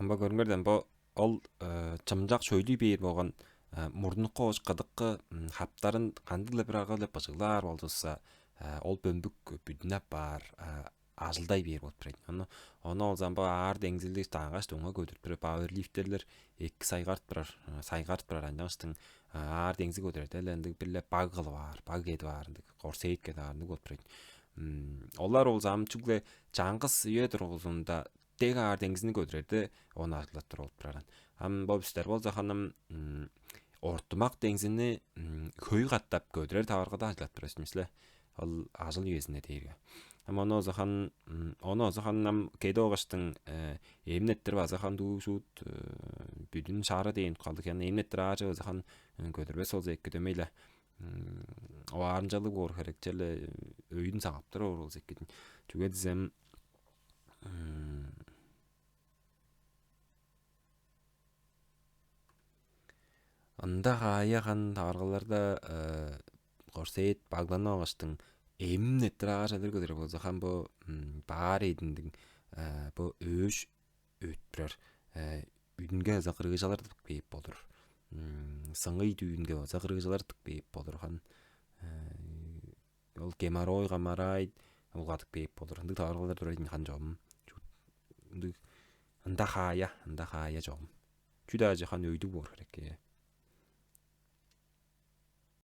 Amba көрүнгөрдөн ол чымжак шөйлүй бээр болгон мурдунукка кадыккы хаптарын кандыгла бир арга эле быжыглар болдусса ол бөмбүк бүдүнап бар ажылдай бээр болуп турат. Оны ол замба аар деңизилди таңгаш туңга көтөрүп туруп пауэрлифтерлер 2 сайгарт барар анжаңыстын аар деңизи көтөрөт эле андык билле баг кылы бар, баг эди бар, андык орсейт кеди бар болуп турат. Олар ол замчугле жаңгыс үйө тургузунда тег аар деңизини көтөрөрдө оны ажылдап туруп тураран. Бобустар болсо ханым ортумак деңизини көй каттап көтөрөр табаргада ажылдап турат мисле. Ол ажыл үйесине дейирге. Оны озахан нам кедогастың эмнеттер базахан дуусут бүдүн шаары дейин калдык. Yani эмнеттер ажы озахан көтөрбөс ол зекке демейле. Оваарымчалыг бор керек желе өйдүн саңаптыр ол зеккедин. Чуга дизем анда аяхан табаргаларда корсейт баглана агачтың эмнеттер агачалар көтөрөп болсахан бу Баар эъдиндин бу өөш өттүрөр үдүнгө аза грыжалар бейип болур. Сыңый дүйүнгө аза грыжалар бейип болур хан. Ол геморрой гамарайт улгадык бейип болур. Андык табаргалар турайын хан жогум. Анда хая жогум. Чүдө ажы хан өйдү бор керек.